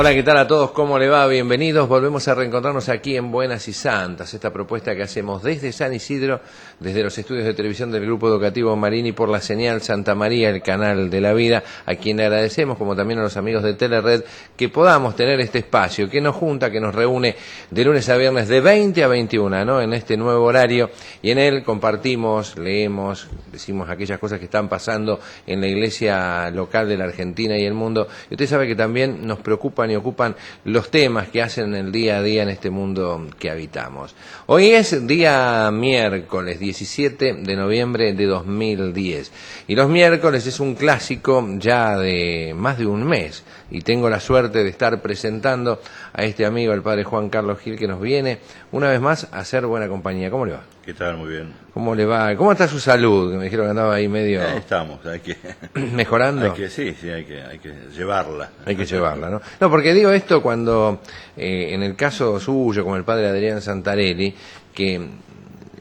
Hola, ¿qué tal a todos? ¿Cómo le va? Bienvenidos. Volvemos a reencontrarnos aquí en Buenas y Santas, esta propuesta que hacemos desde San Isidro, desde los estudios de televisión del Grupo Educativo Marini por la señal Santa María, el canal de la vida, a quien le agradecemos, como también a los amigos de Telered, que podamos tener este espacio que nos junta, que nos reúne de lunes a viernes de 20 a 21, ¿no? En este nuevo horario, y en él compartimos, leemos, decimos aquellas cosas que están pasando en la iglesia local de la Argentina y el mundo. Y usted sabe que también nos preocupan y ocupan los temas que hacen el día a día en este mundo que habitamos. Hoy es día miércoles 17 de noviembre de 2010 y los miércoles es un clásico ya de más de un mes y tengo la suerte de estar presentando a este amigo, el padre Juan Carlos Gil, que nos viene una vez más a hacer buena compañía. ¿Cómo le va? ¿Qué tal? Muy bien. ¿Cómo le va? ¿Cómo está su salud? Que me dijeron que andaba ahí medio... Estamos, hay que... ¿Mejorando? Sí, hay que llevarla. Hay que llevarla, ¿no? No, porque digo esto cuando, en el caso suyo, como el padre Adrián Santarelli, que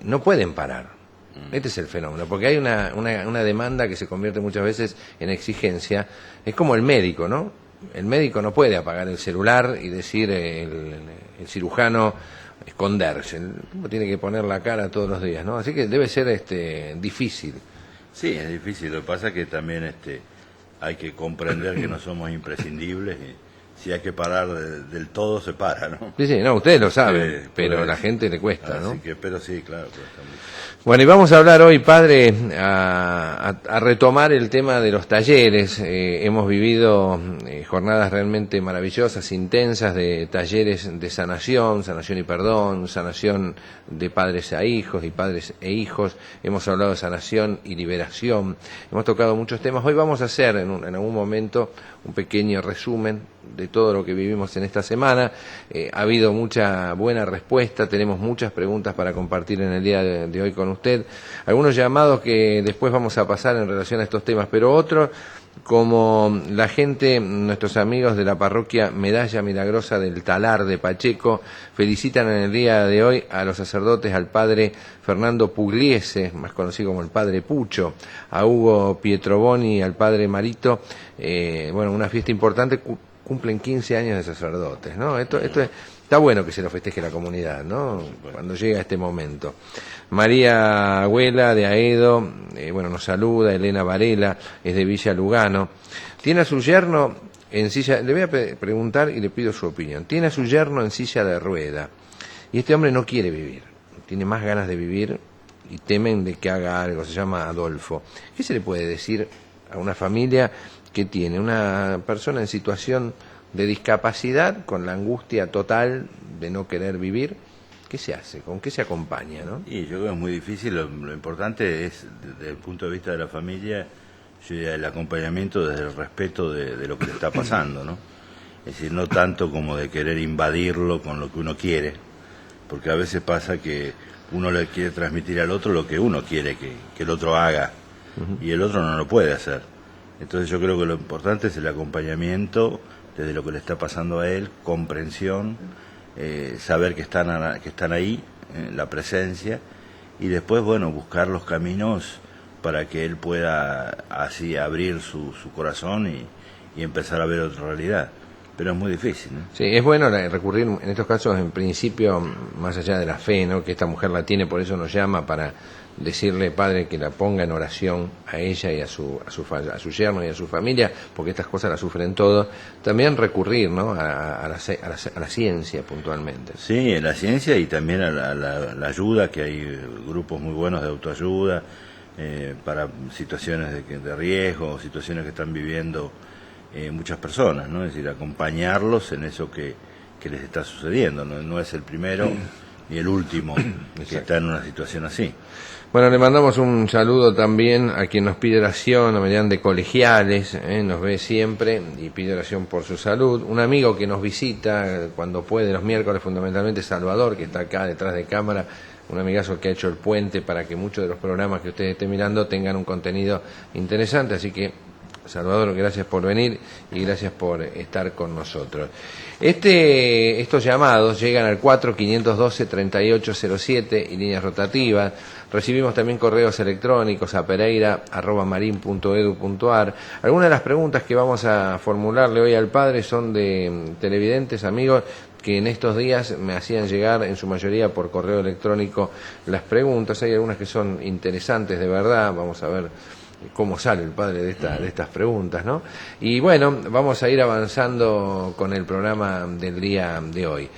no pueden parar. Este es el fenómeno, porque hay una demanda que se convierte muchas veces en exigencia. Es como el médico, ¿no? El médico no puede apagar el celular y decir el cirujano esconderse. Uno tiene que poner la cara todos los días, ¿no? Así que debe ser difícil. Sí, es difícil. Lo que pasa es que también hay que comprender que no somos imprescindibles y si hay que parar del todo, se para, ¿no? Sí, no, ustedes lo saben, pero a la gente le cuesta, ¿no? Así que, pero sí, claro, cuesta mucho. Bueno, y vamos a hablar hoy, padre, a retomar el tema de los talleres. Hemos vivido jornadas realmente maravillosas, intensas, de talleres de sanación y perdón, sanación de padres a hijos y padres e hijos. Hemos hablado de sanación y liberación. Hemos tocado muchos temas. Hoy vamos a hacer en algún momento un pequeño resumen de todo lo que vivimos en esta semana. Ha habido mucha buena respuesta, tenemos muchas preguntas para compartir en el día de hoy con usted, algunos llamados que después vamos a pasar en relación a estos temas, pero otros, como la gente, nuestros amigos de la parroquia Medalla Milagrosa del Talar de Pacheco, felicitan en el día de hoy a los sacerdotes, al padre Fernando Pugliese, más conocido como el padre Pucho, a Hugo Pietroboni, al padre Marito. Bueno, una fiesta importante, cumplen 15 años de sacerdotes, ¿no? Esto está bueno que se lo festeje la comunidad, ¿no? Cuando llega este momento. María Abuela de Aedo, bueno, nos saluda. Elena Varela es de Villa Lugano. Tiene a su yerno en silla, le voy a preguntar y le pido su opinión. Tiene a su yerno en silla de rueda y este hombre no quiere vivir, tiene más ganas de vivir y temen de que haga algo. Se llama Adolfo. ¿Qué se le puede decir a una familia que tiene una persona en situación de discapacidad con la angustia total de no querer vivir? ¿Qué se hace? ¿Con qué se acompaña, no? Y yo creo que es muy difícil. Lo importante es, desde el punto de vista de la familia, el acompañamiento desde el respeto de lo que le está pasando, ¿no? Es decir, no tanto como de querer invadirlo con lo que uno quiere, porque a veces pasa que uno le quiere transmitir al otro lo que uno quiere que el otro haga, y el otro no lo puede hacer. Entonces yo creo que lo importante es el acompañamiento desde lo que le está pasando a él, comprensión, saber que están ahí, la presencia, y después, bueno, buscar los caminos para que él pueda así abrir su corazón y empezar a ver otra realidad. Pero es muy difícil, ¿no? Sí, es bueno recurrir en estos casos, en principio, más allá de la fe, ¿no? Que esta mujer la tiene, por eso nos llama para decirle, padre, que la ponga en oración a ella y a su yerno y a su familia, porque estas cosas las sufren todos. También recurrir, ¿no? a la ciencia puntualmente. Sí, a la ciencia y también a la ayuda, que hay grupos muy buenos de autoayuda para situaciones de riesgo, situaciones que están viviendo muchas personas, ¿no? Es decir, acompañarlos en eso que les está sucediendo. No es el primero ni el último que está en una situación así. Bueno, le mandamos un saludo también a quien nos pide oración, a mediante Colegiales, nos ve siempre y pide oración por su salud. Un amigo que nos visita cuando puede los miércoles, fundamentalmente Salvador, que está acá detrás de cámara, un amigazo que ha hecho el puente para que muchos de los programas que ustedes estén mirando tengan un contenido interesante, así que Salvador, gracias por venir y gracias por estar con nosotros. Estos llamados llegan al 4512-3807 y líneas rotativas. Recibimos también correos electrónicos a pereira@marin.edu.ar. Algunas de las preguntas que vamos a formularle hoy al padre son de televidentes, amigos, que en estos días me hacían llegar en su mayoría por correo electrónico las preguntas. Hay algunas que son interesantes de verdad, vamos a ver cómo sale el padre de estas preguntas, ¿no? Y bueno, vamos a ir avanzando con el programa del día de hoy.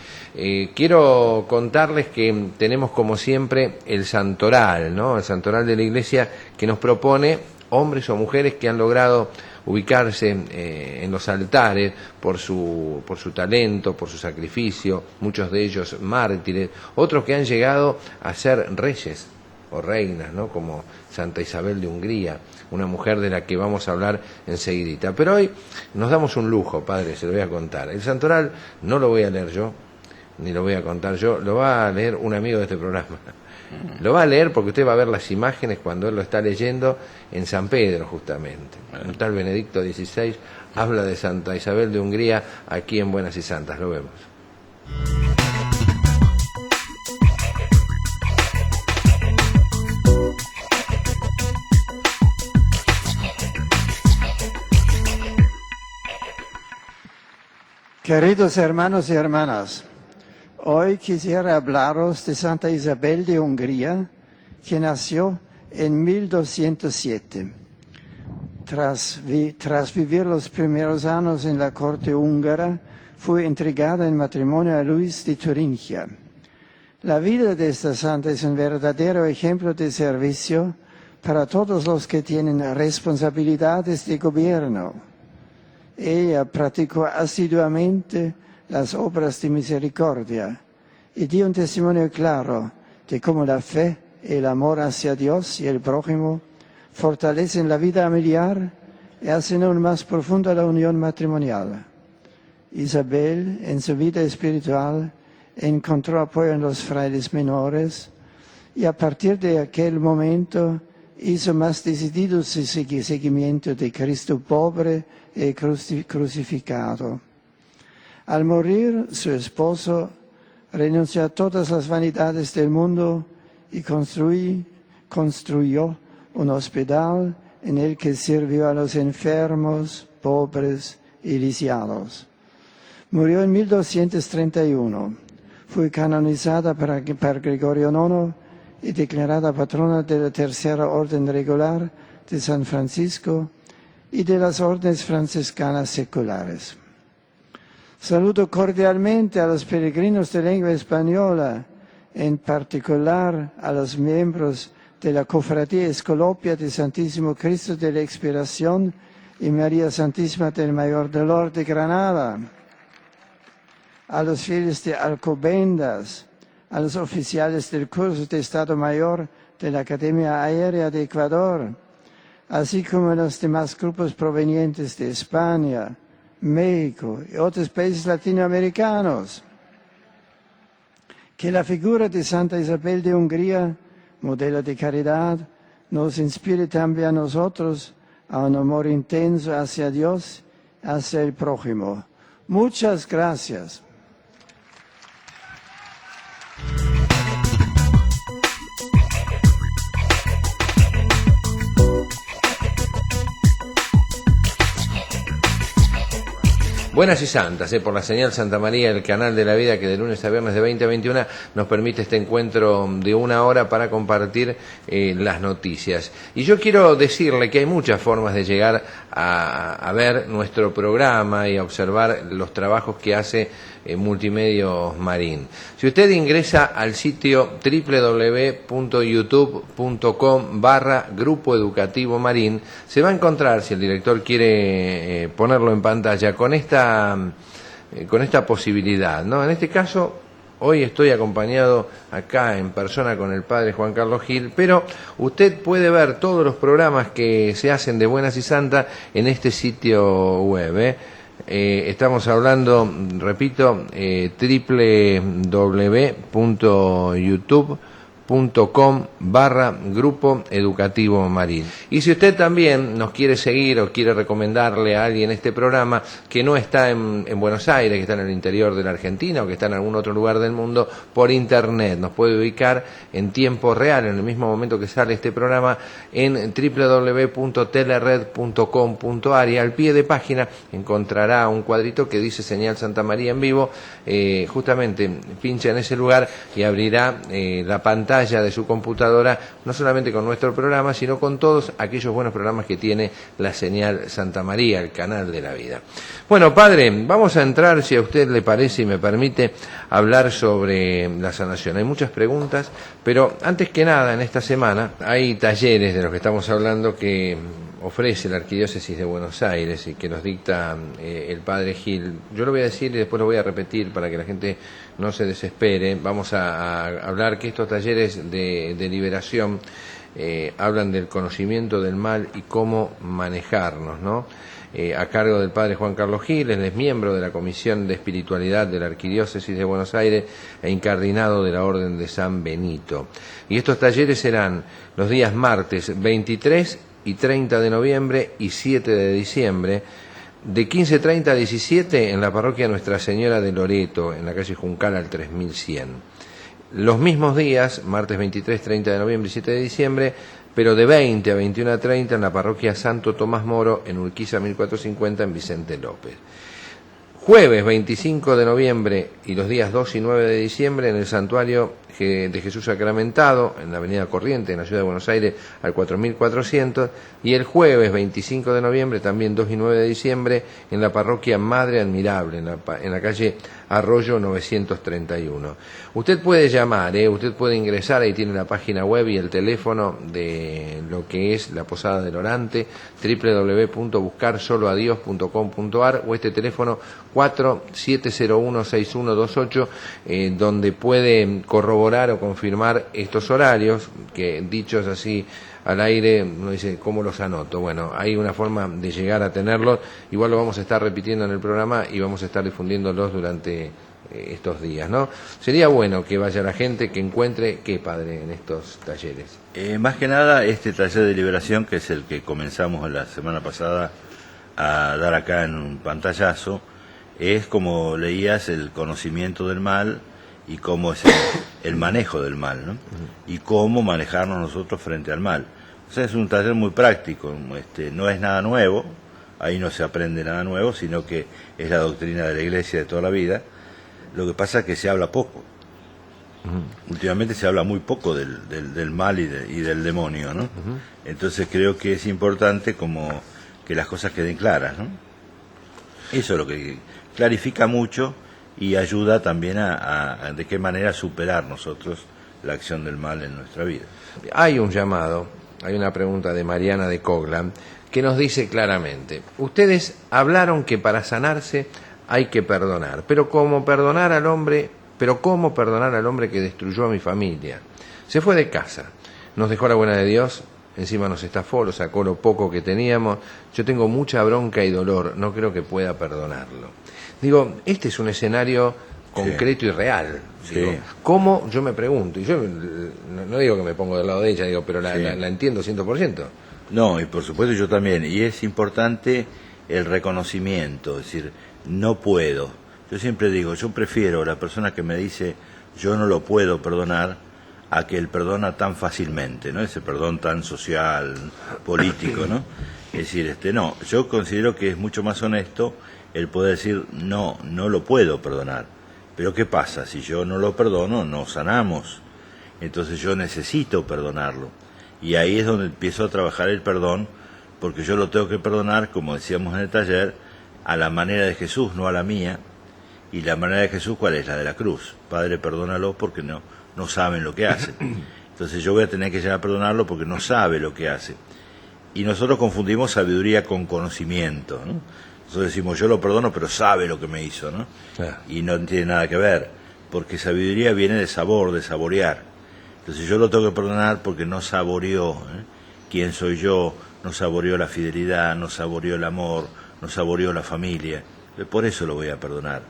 Quiero contarles que tenemos como siempre el santoral, ¿no? El santoral de la Iglesia, que nos propone hombres o mujeres que han logrado ubicarse en los altares por su talento, por su sacrificio, muchos de ellos mártires, otros que han llegado a ser reyes o reinas, ¿no? Como Santa Isabel de Hungría, una mujer de la que vamos a hablar enseguidita. Pero hoy nos damos un lujo, padre, se lo voy a contar. El santoral no lo voy a leer yo, ni lo voy a contar yo, lo va a leer un amigo de este programa. Lo va a leer porque usted va a ver las imágenes cuando él lo está leyendo en San Pedro, justamente. Un tal Benedicto XVI habla de Santa Isabel de Hungría aquí en Buenas y Santas. Lo vemos. Queridos hermanos y hermanas, hoy quisiera hablaros de Santa Isabel de Hungría, que nació en 1207. Tras vivir los primeros años en la corte húngara, fue entregada en matrimonio a Luis de Turingia. La vida de esta santa es un verdadero ejemplo de servicio para todos los que tienen responsabilidades de gobierno. Ella practicó asiduamente las obras de misericordia y dio un testimonio claro de cómo la fe y el amor hacia Dios y el prójimo fortalecen la vida familiar y hacen aún más profunda la unión matrimonial. Isabel, en su vida espiritual, encontró apoyo en los frailes menores y a partir de aquel momento hizo más decidido su seguimiento de Cristo pobre y crucificado. Al morir, su esposo renunció a todas las vanidades del mundo y construyó un hospital en el que sirvió a los enfermos, pobres y lisiados. Murió en 1231. Fue canonizada por Gregorio IX y declarada patrona de la Tercera Orden Regular de San Francisco y de las órdenes franciscanas seculares. Saludo cordialmente a los peregrinos de lengua española, en particular a los miembros de la Cofradía Escolopia de Santísimo Cristo de la Expiración y María Santísima del Mayor Dolor de Granada, a los fieles de Alcobendas, a los oficiales del curso de Estado Mayor de la Academia Aérea de Ecuador, así como a los demás grupos provenientes de España, México y otros países latinoamericanos. Que la figura de Santa Isabel de Hungría, modelo de caridad, nos inspire también a nosotros a un amor intenso hacia Dios, hacia el prójimo. Muchas gracias. Buenas y santas, por la señal Santa María, el canal de la vida que de lunes a viernes de 20 a 21 nos permite este encuentro de 1 hora para compartir las noticias. Y yo quiero decirle que hay muchas formas de llegar a ver nuestro programa y a observar los trabajos que hace Multimedios Marín. Si usted ingresa al sitio www.youtube.com/Grupo Educativo Marín, se va a encontrar, si el director quiere ponerlo en pantalla, con esta posibilidad, ¿no? En este caso, hoy estoy acompañado acá en persona con el padre Juan Carlos Gil, pero usted puede ver todos los programas que se hacen de Buenas y Santas en este sitio web, estamos hablando, repito, www.youtube.com .com/Grupo Educativo Marín. Y si usted también nos quiere seguir o quiere recomendarle a alguien este programa que no está en Buenos Aires, que está en el interior de la Argentina o que está en algún otro lugar del mundo, por internet nos puede ubicar en tiempo real, en el mismo momento que sale este programa, en www.telered.com.ar, y al pie de página encontrará un cuadrito que dice Señal Santa María en vivo. Justamente pincha en ese lugar y abrirá la pantalla de su computadora, no solamente con nuestro programa, sino con todos aquellos buenos programas que tiene la Señal Santa María, el canal de la vida. Bueno, padre, vamos a entrar, si a usted le parece y me permite, hablar sobre la sanación. Hay muchas preguntas, pero antes que nada, en esta semana hay talleres de los que estamos hablando que ofrece la Arquidiócesis de Buenos Aires y que nos dicta el padre Gil. Yo lo voy a decir y después lo voy a repetir para que la gente no se desespere. Vamos a hablar que estos talleres de liberación hablan del conocimiento del mal y cómo manejarnos, ¿no? A cargo del padre Juan Carlos Gil, él es miembro de la Comisión de Espiritualidad de la Arquidiócesis de Buenos Aires e incardinado de la Orden de San Benito. Y estos talleres serán los días martes 23 y 30 de noviembre y 7 de diciembre, de 15:30 a 17 en la parroquia Nuestra Señora de Loreto, en la calle Juncal al 3100. Los mismos días, martes 23, 30 de noviembre y 7 de diciembre, pero de 20 a 21:30 en la parroquia Santo Tomás Moro, en Urquiza 1450, en Vicente López. Jueves 25 de noviembre y los días 2 y 9 de diciembre en el Santuario de Jesús Sacramentado, en la Avenida Corriente, en la Ciudad de Buenos Aires, al 4400, y el jueves 25 de noviembre, también 2 y 9 de diciembre, en la parroquia Madre Admirable, en la calle Arroyo 931. Usted puede llamar, usted puede ingresar, ahí tiene la página web y el teléfono de lo que es la Posada del Orante, www.buscarsoloadios.com.ar, o este teléfono 4701-6128, donde puede corroborar o confirmar estos horarios, que dichos así al aire, uno dice, ¿cómo los anoto? Bueno, hay una forma de llegar a tenerlos, igual lo vamos a estar repitiendo en el programa y vamos a estar difundiéndolos durante estos días, ¿no? Sería bueno que vaya la gente, que encuentre, ¿qué, padre, en estos talleres? Más que nada, este taller de liberación, que es el que comenzamos la semana pasada a dar acá en un pantallazo, es, como leías, el conocimiento del mal y cómo es el manejo del mal, ¿no? Y cómo manejarnos nosotros frente al mal. O sea, es un taller muy práctico, no es nada nuevo, ahí no se aprende nada nuevo, sino que es la doctrina de la Iglesia de toda la vida. Lo que pasa es que se habla poco. Últimamente se habla muy poco del mal y del demonio, ¿no? Entonces creo que es importante como que las cosas queden claras, ¿no? Eso es lo que clarifica mucho y ayuda también a de qué manera superar nosotros la acción del mal en nuestra vida. Hay un llamado, hay una pregunta de Mariana de Coglan que nos dice claramente: ustedes hablaron que para sanarse hay que perdonar, pero ¿cómo perdonar al hombre que destruyó a mi familia? Se fue de casa, nos dejó la buena de Dios, encima nos estafó, lo sacó lo poco que teníamos, yo tengo mucha bronca y dolor, no creo que pueda perdonarlo. Digo, este es un escenario concreto y real. Digo, Sí. ¿cómo? Yo me pregunto, y yo no digo que me pongo del lado de ella, digo, pero la entiendo 100%. No, y por supuesto yo también, y es importante el reconocimiento, es decir, no puedo. Yo siempre digo, yo prefiero la persona que me dice yo no lo puedo perdonar a que él perdona tan fácilmente, ¿no? Ese perdón tan social, político, ¿no? Es decir, no, yo considero que es mucho más honesto el poder decir no lo puedo perdonar. Pero ¿qué pasa? Si yo no lo perdono, no sanamos. Entonces yo necesito perdonarlo. Y ahí es donde empiezo a trabajar el perdón, porque yo lo tengo que perdonar, como decíamos en el taller, a la manera de Jesús, no a la mía. Y la manera de Jesús, ¿cuál es? La de la cruz. Padre, perdónalo porque no saben lo que hacen. Entonces yo voy a tener que llegar a perdonarlo porque no sabe lo que hace. Y nosotros confundimos sabiduría con conocimiento, ¿no? Nosotros decimos, yo lo perdono, pero sabe lo que me hizo, ¿no? Claro. Y no tiene nada que ver, porque sabiduría viene de sabor, de saborear. Entonces yo lo tengo que perdonar porque no saboreó quién soy yo, no saboreó la fidelidad, no saboreó el amor, no saboreó la familia. Por eso lo voy a perdonar.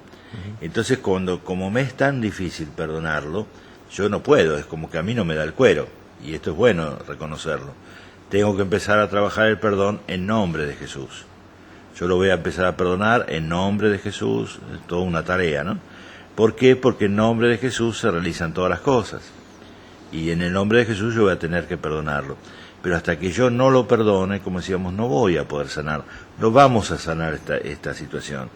Entonces, como me es tan difícil perdonarlo, yo no puedo, es como que a mí no me da el cuero, y esto es bueno reconocerlo. Tengo que empezar a trabajar el perdón en nombre de Jesús. Yo lo voy a empezar a perdonar en nombre de Jesús, es toda una tarea, ¿no? ¿Por qué? Porque en nombre de Jesús se realizan todas las cosas. Y en el nombre de Jesús yo voy a tener que perdonarlo. Pero hasta que yo no lo perdone, como decíamos, no voy a poder sanar. No vamos a sanar esta situación.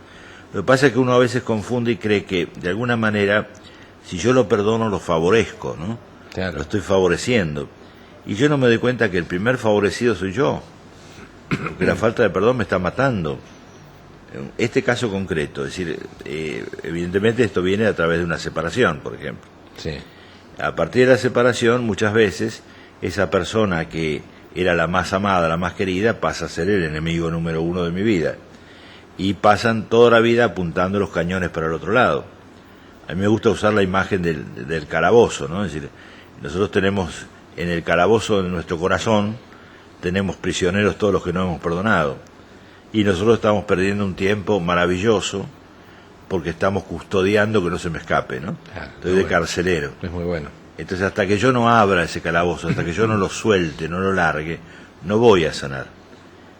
Lo que pasa es que uno a veces confunde y cree que, de alguna manera, si yo lo perdono, lo favorezco, ¿no? Claro. Lo estoy favoreciendo. Y yo no me doy cuenta que el primer favorecido soy yo. Porque la falta de perdón me está matando. Este caso concreto, es decir, evidentemente esto viene a través de una separación, por ejemplo. Sí. A partir de la separación, muchas veces, esa persona que era la más amada, la más querida, pasa a ser el enemigo número uno de mi vida. Y pasan toda la vida apuntando los cañones para el otro lado. A mí me gusta usar la imagen del calabozo, ¿no? Es decir, nosotros tenemos en el calabozo de nuestro corazón, tenemos prisioneros todos los que no hemos perdonado. Y nosotros estamos perdiendo un tiempo maravilloso porque estamos custodiando que no se me escape, ¿no? Claro, estoy de carcelero. Es muy bueno. Entonces, hasta que yo no abra ese calabozo, hasta que yo no lo suelte, no lo largue, no voy a sanar.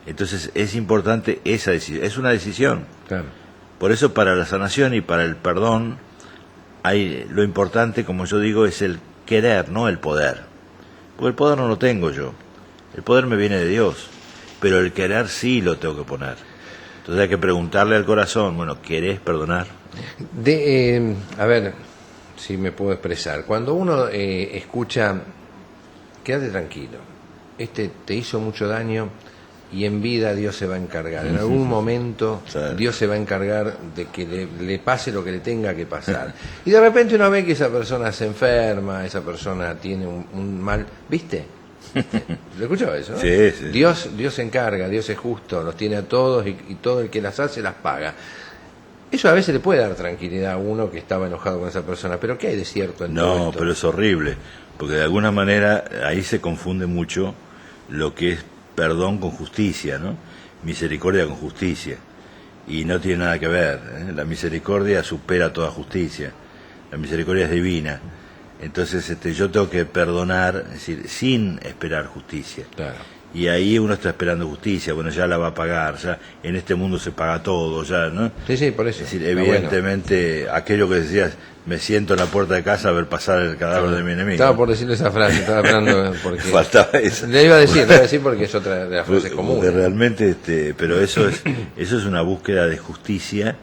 Entonces, es importante esa decisión. Es una decisión. Claro. Por eso, para la sanación y para el perdón, lo importante, como yo digo, es el querer, no el poder. Porque el poder no lo tengo yo. El poder me viene de Dios. Pero el querer sí lo tengo que poner. Entonces hay que preguntarle al corazón, bueno, ¿querés perdonar? A ver si me puedo expresar. Cuando uno escucha, quédate tranquilo, te hizo mucho daño y en vida Dios se va a encargar. En algún momento Dios se va a encargar de que le pase lo que le tenga que pasar. Y de repente uno ve que esa persona se enferma, esa persona tiene un mal, ¿viste? ¿Lo escuchó eso? ¿No? Sí, sí. Dios se encarga, Dios es justo, los tiene a todos y todo el que las hace las paga. Eso a veces le puede dar tranquilidad a uno que estaba enojado con esa persona, pero ¿qué hay de cierto en todo No, esto? pero es horrible, porque de alguna manera ahí se confunde mucho lo que es perdón con justicia, ¿no? Misericordia con justicia. Y no tiene nada que ver, ¿eh? La misericordia supera toda justicia. La misericordia es divina. Entonces yo tengo que perdonar, es decir, sin esperar justicia. Claro. Y ahí uno está esperando justicia, bueno, ya la va a pagar, ya en este mundo se paga todo, ya, ¿no? Sí, por eso. Es decir, Está evidentemente, bueno. Aquello que decías, me siento en la puerta de casa a ver pasar el cadáver de mi enemigo. Estaba por decirle esa frase, estaba hablando porque... Faltaba eso. Le iba a decir porque es otra de las frases comunes. Porque realmente, pero eso es una búsqueda de justicia,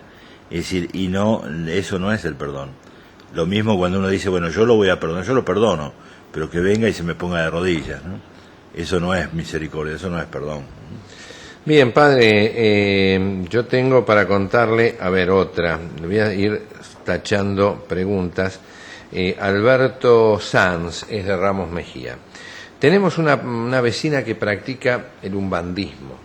es decir, y no, eso no es el perdón. Lo mismo cuando uno dice, bueno, yo lo voy a perdonar, yo lo perdono, pero que venga y se me ponga de rodillas, ¿no? Eso no es misericordia, eso no es perdón. Bien, padre, yo tengo para contarle, a ver, otra. Le voy a ir tachando preguntas. Alberto Sanz es de Ramos Mejía. Tenemos una vecina que practica el umbandismo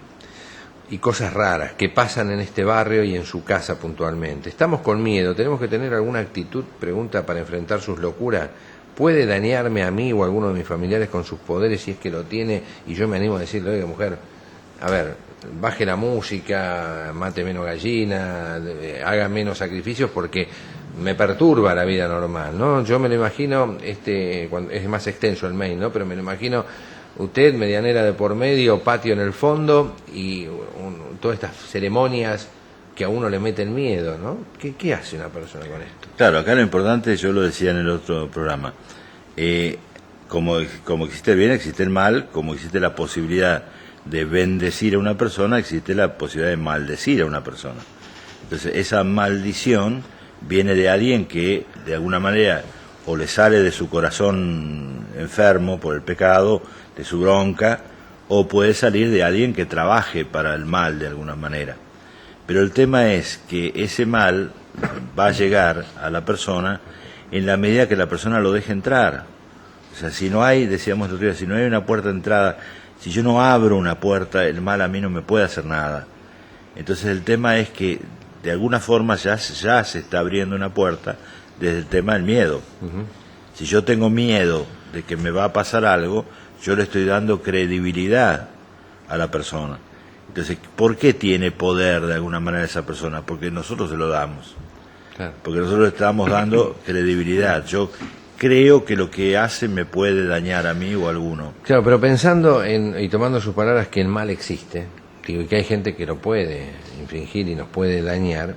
y cosas raras que pasan en este barrio y en su casa puntualmente. Estamos con miedo, tenemos que tener alguna actitud, pregunta, para enfrentar sus locuras. ¿Puede dañarme a mí o a alguno de mis familiares con sus poderes si es que lo tiene? Y yo me animo a decirle, oiga, mujer, a ver, baje la música, mate menos gallina, haga menos sacrificios porque me perturba la vida normal, ¿no? Yo me lo imagino, cuando es más extenso el mail, ¿no? Pero me lo imagino usted, medianera de por medio, patio en el fondo y todas estas ceremonias que a uno le meten miedo, ¿no? ¿Qué hace una persona con esto? Claro, acá lo importante, yo lo decía en el otro programa, como existe el bien, existe el mal, como existe la posibilidad de bendecir a una persona, existe la posibilidad de maldecir a una persona. Entonces, esa maldición viene de alguien que, de alguna manera, o le sale de su corazón enfermo por el pecado, de su bronca, o puede salir de alguien que trabaje para el mal de alguna manera. Pero el tema es que ese mal va a llegar a la persona en la medida que la persona lo deje entrar. O sea, si no hay, decíamos el otro día, si no hay una puerta de entrada, si yo no abro una puerta, el mal a mí no me puede hacer nada. Entonces el tema es que de alguna forma ya se está abriendo una puerta desde el tema del miedo. Uh-huh. Si yo tengo miedo de que me va a pasar algo, yo le estoy dando credibilidad a la persona. Entonces, ¿por qué tiene poder de alguna manera esa persona? Porque nosotros se lo damos. Claro. Porque nosotros le estamos dando credibilidad. Yo creo que lo que hace me puede dañar a mí o a alguno. Claro, pero pensando y tomando sus palabras que el mal existe, digo, y que hay gente que lo puede infringir y nos puede dañar,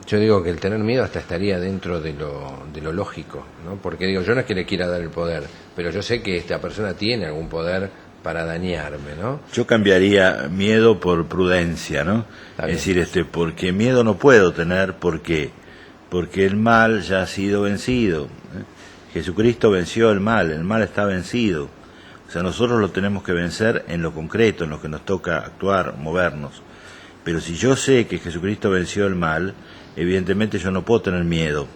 yo digo que el tener miedo hasta estaría dentro de lo lógico, ¿no? Porque digo, yo no es que le quiera dar el poder, pero yo sé que esta persona tiene algún poder para dañarme, ¿no? Yo cambiaría miedo por prudencia, ¿no? Es decir, porque miedo no puedo tener, porque el mal ya ha sido vencido. Jesucristo venció el mal está vencido. O sea, nosotros lo tenemos que vencer en lo concreto, en lo que nos toca actuar, movernos. Pero si yo sé que Jesucristo venció el mal, evidentemente yo no puedo tener miedo.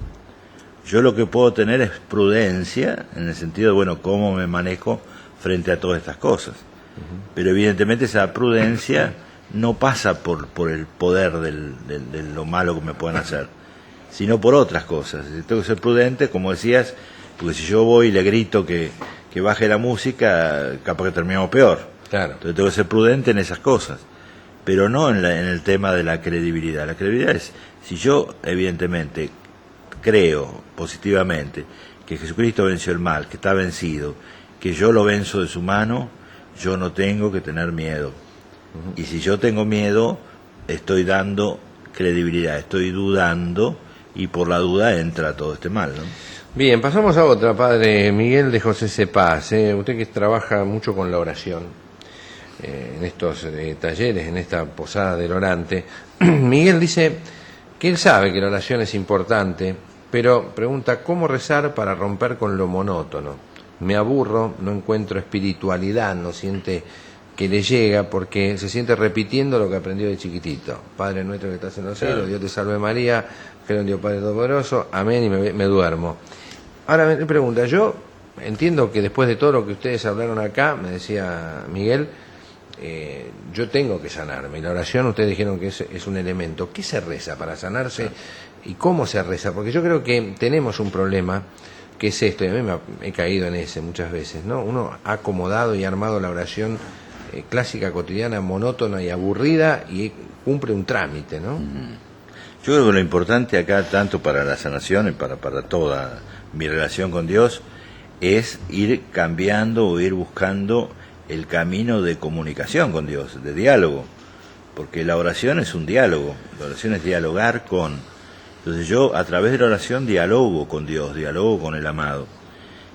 Yo lo que puedo tener es prudencia, en el sentido de, bueno, cómo me manejo frente a todas estas cosas. Pero evidentemente esa prudencia no pasa por el poder de lo malo que me puedan hacer, sino por otras cosas. Tengo que ser prudente, como decías, porque si yo voy y le grito que baje la música, capaz que terminamos peor. Claro. Entonces tengo que ser prudente en esas cosas, pero no en el tema de la credibilidad. La credibilidad es, si yo evidentemente creo positivamente que Jesucristo venció el mal, que está vencido, que yo lo venzo de su mano, yo no tengo que tener miedo. Y si yo tengo miedo, estoy dando credibilidad, estoy dudando, y por la duda entra todo este mal, ¿no? Bien, pasamos a otra, padre Miguel de José Cepaz, usted que trabaja mucho con la oración, en estos talleres, en esta posada del orante. Miguel dice que él sabe que la oración es importante, pero pregunta, ¿cómo rezar para romper con lo monótono? Me aburro, no encuentro espiritualidad, no siente que le llega porque se siente repitiendo lo que aprendió de chiquitito. Padre nuestro que estás en los cielos, Dios te salve María, creo en Dios Padre Todopoderoso, amén, y me duermo. Ahora me pregunta, yo entiendo que después de todo lo que ustedes hablaron acá, me decía Miguel, yo tengo que sanarme, y la oración ustedes dijeron que es un elemento. ¿Qué se reza para sanarse y cómo se reza? Porque yo creo que tenemos un problema que es esto, y a mí me he caído en ese muchas veces, ¿no? Uno ha acomodado y armado la oración clásica, cotidiana, monótona y aburrida, y cumple un trámite, ¿no? Yo creo que lo importante acá, tanto para la sanación y para toda mi relación con Dios, es ir cambiando o ir buscando el camino de comunicación con Dios, de diálogo, porque la oración es un diálogo, la oración es dialogar con. Entonces yo a través de la oración dialogo con Dios, dialogo con el amado.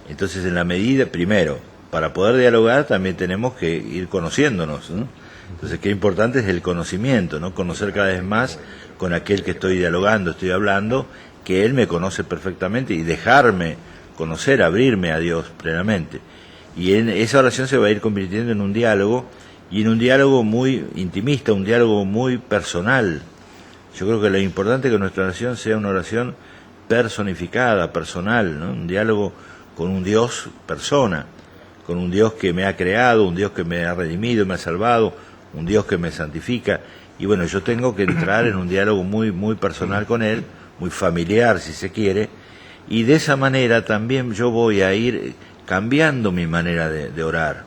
Entonces en la medida, primero, para poder dialogar también tenemos que ir conociéndonos, ¿no? Entonces qué importante es el conocimiento, ¿no? Conocer cada vez más con aquel que estoy dialogando, estoy hablando, que él me conoce perfectamente, y dejarme conocer, abrirme a Dios plenamente. Y en esa oración se va a ir convirtiendo en un diálogo, y en un diálogo muy intimista, un diálogo muy personal. Yo creo que lo importante es que nuestra oración sea una oración personificada, personal, ¿no? Un diálogo con un Dios persona, con un Dios que me ha creado, un Dios que me ha redimido, me ha salvado, un Dios que me santifica. Y bueno, yo tengo que entrar en un diálogo muy, muy personal con Él, muy familiar si se quiere, y de esa manera también yo voy a ir cambiando mi manera de orar.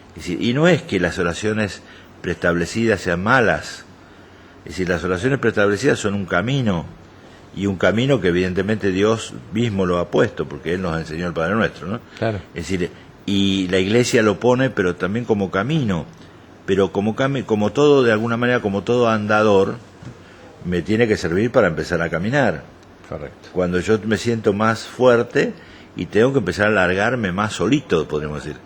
Es decir, y no es que las oraciones preestablecidas sean malas, es decir, las oraciones preestablecidas son un camino, y un camino que evidentemente Dios mismo lo ha puesto, porque Él nos enseñó el Padre Nuestro, ¿no? Claro. Es decir, y la Iglesia lo pone, pero también como camino, pero como todo, de alguna manera, como todo andador, me tiene que servir para empezar a caminar. Correcto. Cuando yo me siento más fuerte y tengo que empezar a largarme más solito, podríamos decir.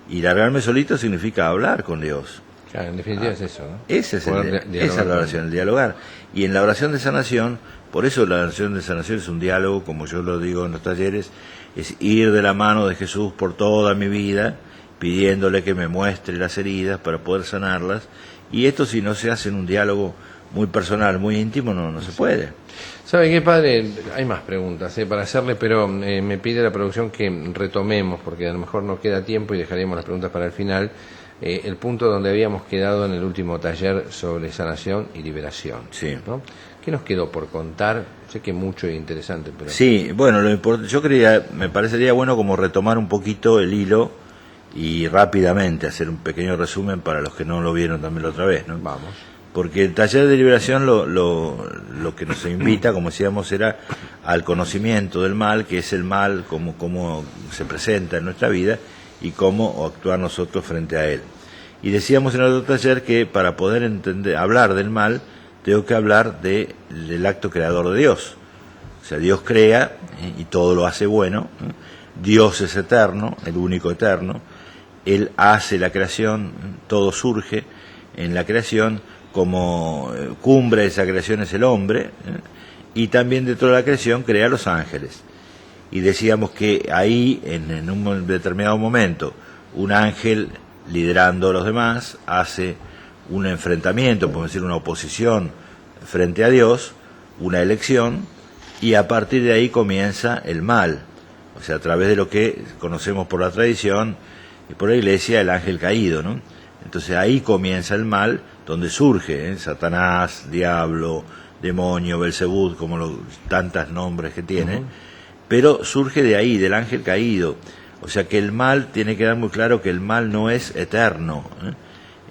Y largarme solito significa hablar con Dios. Claro, en definitiva es eso, ¿no? Esa es la oración, el dialogar. Y en la oración de sanación, por eso la oración de sanación es un diálogo, como yo lo digo en los talleres, es ir de la mano de Jesús por toda mi vida, pidiéndole que me muestre las heridas para poder sanarlas. Y esto, si no se hace en un diálogo muy personal, muy íntimo, no se puede. ¿Sabe qué, padre? Hay más preguntas para hacerle, pero me pide la producción que retomemos, porque a lo mejor no queda tiempo y dejaremos las preguntas para el final, el punto donde habíamos quedado en el último taller sobre sanación y liberación. Sí. ¿No? ¿Qué nos quedó por contar? Sé que mucho e interesante, pero... Sí, bueno, yo me parecería bueno como retomar un poquito el hilo y rápidamente hacer un pequeño resumen para los que no lo vieron también la otra vez, ¿no? Vamos. Porque el taller de liberación lo que nos invita, como decíamos, era al conocimiento del mal, que es el mal, cómo se presenta en nuestra vida y cómo actuar nosotros frente a él. Y decíamos en el otro taller que para poder hablar del mal, tengo que hablar del acto creador de Dios. O sea, Dios crea y todo lo hace bueno. Dios es eterno, el único eterno. Él hace la creación, todo surge en la creación. Como cumbre de esa creación es el hombre, y también dentro de la creación crea a los ángeles. Y decíamos que ahí, en un determinado momento, un ángel liderando a los demás hace un enfrentamiento, podemos decir una oposición frente a Dios, una elección, y a partir de ahí comienza el mal. O sea, a través de lo que conocemos por la tradición y por la Iglesia, el ángel caído, ¿no? Entonces ahí comienza el mal, donde surge Satanás, diablo, demonio, Belzebú, como tantos nombres que tiene, pero surge de ahí, del ángel caído. O sea que el mal, tiene que quedar muy claro que el mal no es eterno,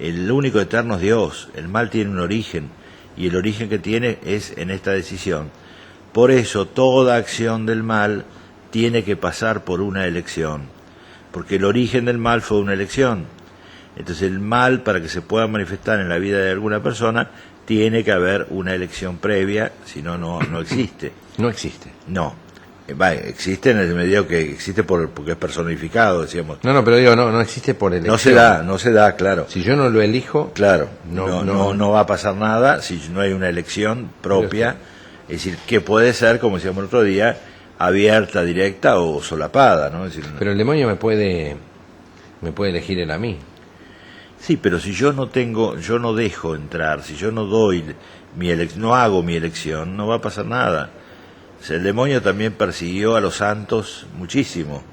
el único eterno es Dios. El mal tiene un origen, y el origen que tiene es en esta decisión. Por eso toda acción del mal tiene que pasar por una elección, porque el origen del mal fue una elección. Entonces el mal, para que se pueda manifestar en la vida de alguna persona, tiene que haber una elección previa, si no, no existe. No existe. No. Existe en el medio que existe porque es personificado, decíamos. No, pero digo, no existe por elección. No se da, claro. Si yo no lo elijo, claro, no va a pasar nada si no hay una elección propia. Es decir, que puede ser, como decíamos el otro día, abierta, directa o solapada, ¿no? Es decir, pero el demonio me puede elegir él a mí. Sí, pero si yo no dejo entrar, si yo no doy no hago mi elección, no va a pasar nada. O sea, el demonio también persiguió a los santos muchísimo,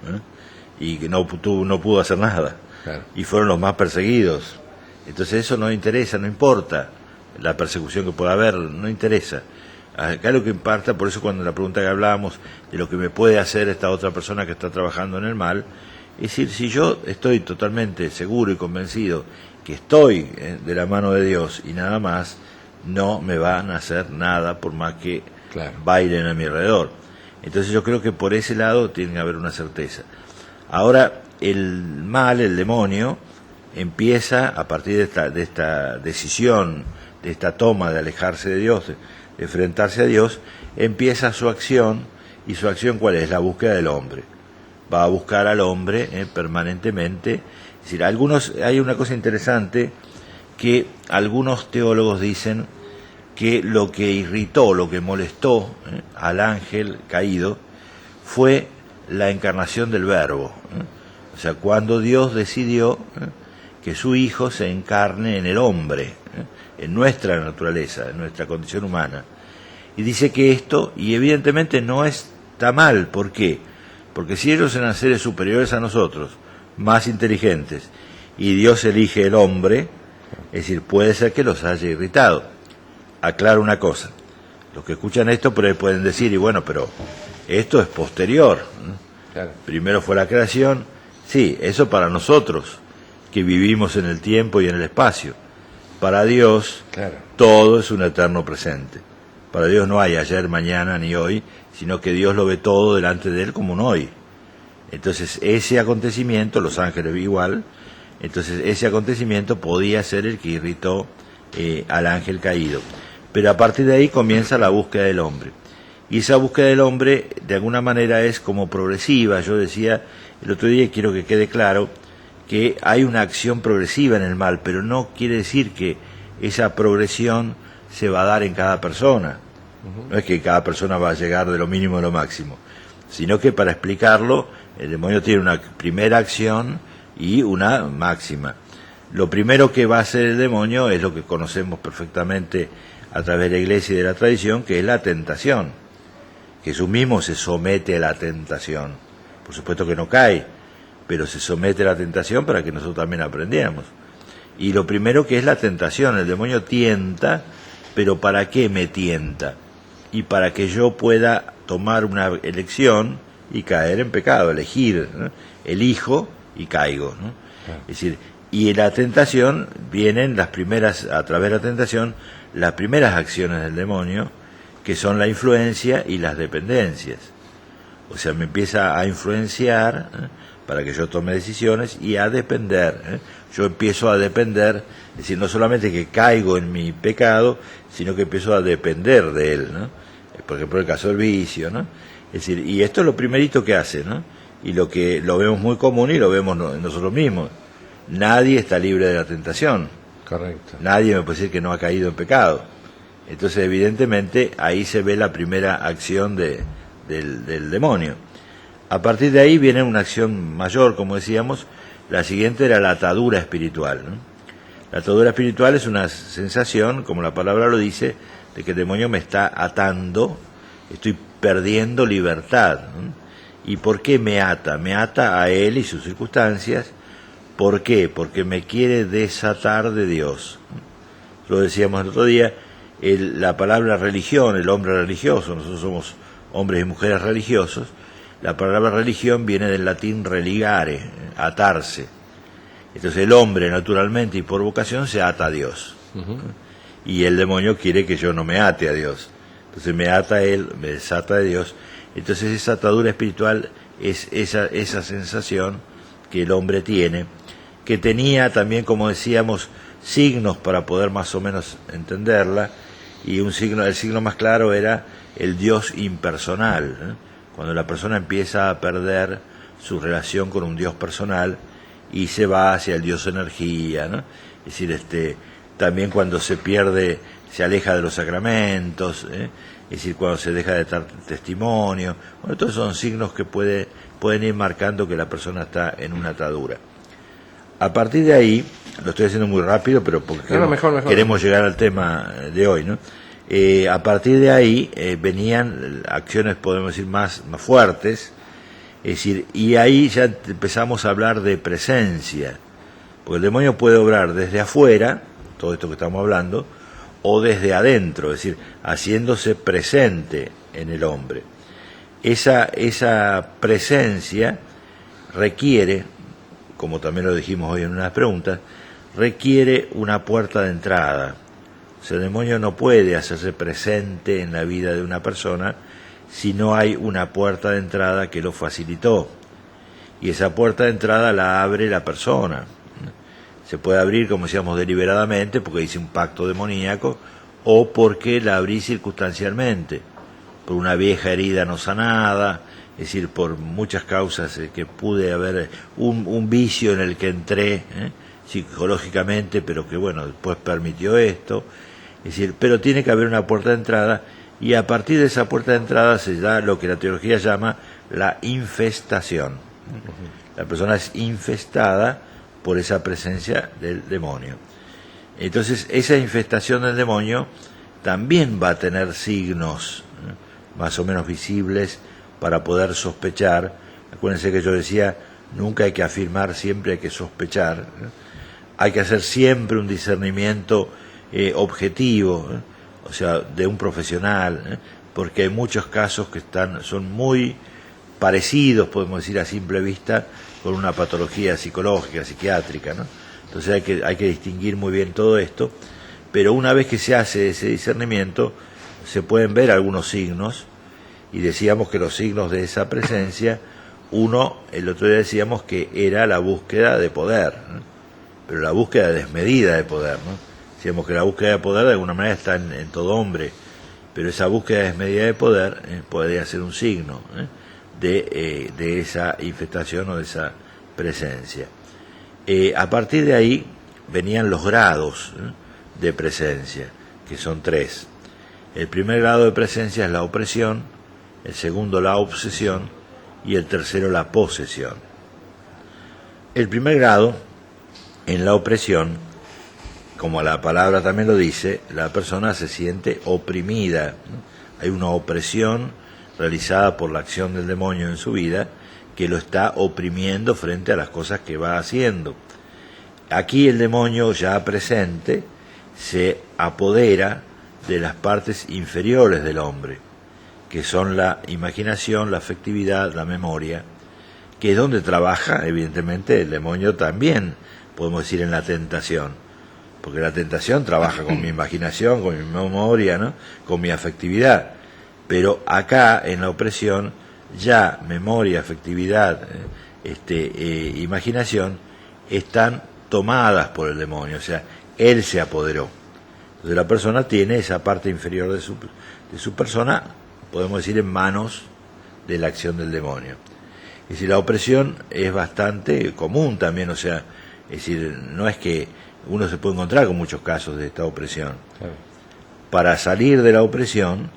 y que no pudo hacer nada. Claro. Y fueron los más perseguidos. Entonces eso no interesa, no importa la persecución que pueda haber, no interesa. Acá lo que importa, por eso cuando la pregunta que hablábamos de lo que me puede hacer esta otra persona que está trabajando en el mal, es decir, si yo estoy totalmente seguro y convencido que estoy de la mano de Dios y nada más, no me van a hacer nada por más que bailen a mi alrededor. Entonces yo creo que por ese lado tiene que haber una certeza. Ahora, el mal, el demonio, empieza a partir de esta decisión, de esta toma de alejarse de Dios, de enfrentarse a Dios, empieza su acción. ¿Y su acción cuál es? La búsqueda del hombre. Va a buscar al hombre permanentemente. Es decir, hay una cosa interesante, que algunos teólogos dicen que lo que irritó, lo que molestó al ángel caído fue la encarnación del Verbo. O sea, cuando Dios decidió que su Hijo se encarne en el hombre, en nuestra naturaleza, en nuestra condición humana. Y dice que esto, y evidentemente no está mal, ¿por qué? Porque si ellos eran seres superiores a nosotros, más inteligentes, y Dios elige el hombre, es decir, puede ser que los haya irritado. Aclaro una cosa, los que escuchan esto pueden decir, y bueno, pero esto es posterior, Claro. Primero fue la creación, sí, eso para nosotros, que vivimos en el tiempo y en el espacio. Para Dios, todo es un eterno presente. Para Dios no hay ayer, mañana ni hoy, sino que Dios lo ve todo delante de Él como un hoy. Entonces ese acontecimiento, los ángeles igual, entonces ese acontecimiento podía ser el que irritó al ángel caído. Pero a partir de ahí comienza la búsqueda del hombre. Y esa búsqueda del hombre de alguna manera es como progresiva. Yo decía el otro día, y quiero que quede claro, que hay una acción progresiva en el mal, pero no quiere decir que esa progresión se va a dar en cada persona. No es que cada persona va a llegar de lo mínimo a lo máximo, sino que para explicarlo, el demonio tiene una primera acción y una máxima. Lo primero que va a hacer el demonio es lo que conocemos perfectamente a través de la Iglesia y de la tradición, que es la tentación. Jesús mismo se somete a la tentación. Por supuesto que no cae, pero se somete a la tentación para que nosotros también aprendamos. Y lo primero que es la tentación, el demonio tienta, pero ¿para qué me tienta? Y para que yo pueda tomar una elección y caer en pecado, elegir, ¿no? Elijo y caigo, ¿no? Es decir, Y en la tentación vienen las primeras, a través de la tentación, las primeras acciones del demonio, que son la influencia y las dependencias. O sea, me empieza a influenciar para que yo tome decisiones y a depender. Yo empiezo a depender, es decir, no solamente que caigo en mi pecado, sino que empiezo a depender de él, ¿no? Por ejemplo, el caso del vicio, ¿no? Es decir, y esto es lo primerito que hace, ¿no? Y lo que lo vemos muy común y lo vemos nosotros mismos. Nadie está libre de la tentación. Correcto. Nadie me puede decir que no ha caído en pecado. Entonces, evidentemente, ahí se ve la primera acción del demonio. A partir de ahí viene una acción mayor, como decíamos. La siguiente era la atadura espiritual, ¿no? La atadura espiritual es una sensación, como la palabra lo dice, de que el demonio me está atando, estoy perdiendo libertad, ¿no? ¿Y por qué me ata? Me ata a él y sus circunstancias. ¿Por qué? Porque me quiere desatar de Dios. Lo decíamos el otro día, la palabra religión, el hombre religioso, nosotros somos hombres y mujeres religiosos, la palabra religión viene del latín religare, atarse. Entonces el hombre naturalmente y por vocación se ata a Dios. Uh-huh. Y el demonio quiere que yo no me ate a Dios. Entonces me ata a él, me desata de Dios. Entonces esa atadura espiritual es esa sensación que el hombre tiene, que tenía también, como decíamos, signos para poder más o menos entenderla, y el signo más claro era el Dios impersonal, ¿eh? Cuando la persona empieza a perder su relación con un Dios personal y se va hacia el Dios energía, ¿no? Es decir, también cuando se pierde, se aleja de los sacramentos, ¿eh? Es decir, cuando se deja de dar testimonio. Bueno, todos son signos que pueden ir marcando que la persona está en una atadura. A partir de ahí, lo estoy haciendo muy rápido, pero porque mejor. Queremos llegar al tema de hoy, ¿no? A partir de ahí venían acciones, podemos decir, más fuertes, es decir, y ahí ya empezamos a hablar de presencia, porque el demonio puede obrar desde afuera, todo esto que estamos hablando, o desde adentro, es decir, haciéndose presente en el hombre. Esa presencia requiere, como también lo dijimos hoy en unas preguntas, requiere una puerta de entrada. O sea, el demonio no puede hacerse presente en la vida de una persona si no hay una puerta de entrada que lo facilitó. Y esa puerta de entrada la abre la persona. Se puede abrir, como decíamos, deliberadamente, porque hice un pacto demoníaco, o porque la abrí circunstancialmente, por una vieja herida no sanada, es decir, por muchas causas que pude haber, un vicio en el que entré psicológicamente, pero que bueno, después permitió esto, es decir, pero tiene que haber una puerta de entrada, y a partir de esa puerta de entrada se da lo que la teología llama la infestación. La persona es infestada por esa presencia del demonio. Entonces, esa infestación del demonio también va a tener signos más o menos visibles para poder sospechar. Acuérdense que yo decía, nunca hay que afirmar, siempre hay que sospechar. Hay que hacer siempre un discernimiento objetivo, o sea, de un profesional, porque hay muchos casos que son muy parecidos, podemos decir a simple vista, con una patología psicológica, psiquiátrica, ¿no? Entonces hay que distinguir muy bien todo esto, pero una vez que se hace ese discernimiento, se pueden ver algunos signos, y decíamos que los signos de esa presencia, el otro día decíamos que era la búsqueda de poder, ¿no? Pero la búsqueda desmedida de poder, ¿no? Decíamos que la búsqueda de poder de alguna manera está en todo hombre, pero esa búsqueda desmedida de poder podría ser un signo de esa infestación o de esa presencia. A partir de ahí venían los grados de presencia, que son 3. El primer grado de presencia es la opresión, el segundo la obsesión y el tercero la posesión. El primer grado, en la opresión, como la palabra también lo dice, la persona se siente oprimida. Hay una opresión realizada por la acción del demonio en su vida que lo está oprimiendo frente a las cosas que va haciendo. Aquí el demonio ya presente se apodera de las partes inferiores del hombre, que son la imaginación, la afectividad, la memoria, que es donde trabaja, evidentemente, el demonio también podemos decir, en la tentación. Porque la tentación trabaja con mi imaginación, con mi memoria, ¿no? Con mi afectividad. Pero acá, en la opresión, ya memoria, afectividad, imaginación, están tomadas por el demonio. O sea, él se apoderó. Entonces la persona tiene esa parte inferior de su persona, podemos decir, en manos de la acción del demonio. Es decir, la opresión es bastante común también, o sea, es decir, no es que uno se puede encontrar con muchos casos de esta opresión. Claro. Para salir de la opresión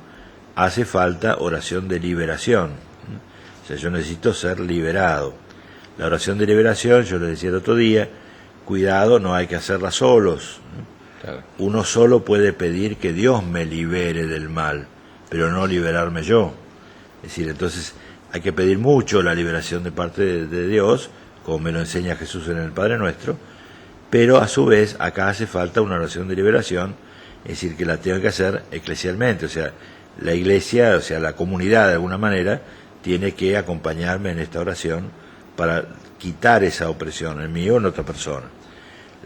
hace falta oración de liberación. O sea, yo necesito ser liberado. La oración de liberación, yo les decía el otro día, cuidado, no hay que hacerla solos. Claro. Uno solo puede pedir que Dios me libere del mal, pero no liberarme yo. Es decir, entonces hay que pedir mucho la liberación de parte de Dios, como me lo enseña Jesús en el Padre Nuestro, pero a su vez acá hace falta una oración de liberación, es decir, que la tengo que hacer eclesialmente, o sea, la iglesia, o sea, la comunidad de alguna manera, tiene que acompañarme en esta oración para quitar esa opresión en mí o en otra persona.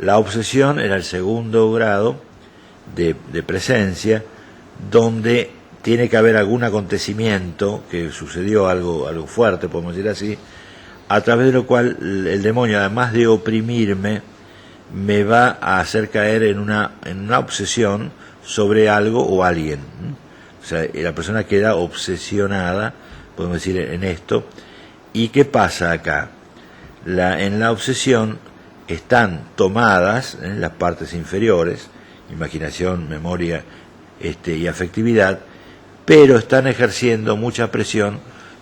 La obsesión era el segundo grado de presencia, donde tiene que haber algún acontecimiento, que sucedió algo fuerte, podemos decir así, a través de lo cual el demonio, además de oprimirme, me va a hacer caer en una obsesión sobre algo o alguien. O sea, la persona queda obsesionada, podemos decir, en esto. ¿Y qué pasa acá? En la obsesión están tomadas las partes inferiores, imaginación, memoria y afectividad, pero están ejerciendo mucha presión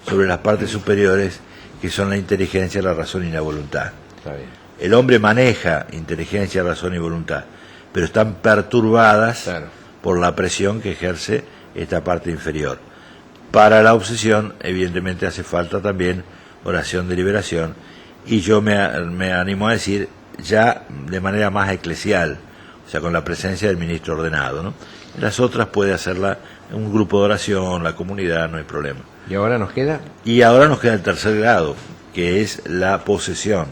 sobre las partes superiores, que son la inteligencia, la razón y la voluntad. Está bien. El hombre maneja inteligencia, razón y voluntad, pero están perturbadas, claro, por la presión que ejerce esta parte inferior. Para la obsesión, evidentemente, hace falta también oración de liberación, y yo me animo a decir ya de manera más eclesial, o sea, con la presencia del ministro ordenado, ¿no? Las otras puede hacerla un grupo de oración, la comunidad, no hay problema. ¿Y ahora nos queda? Y ahora nos queda el tercer grado, que es la posesión.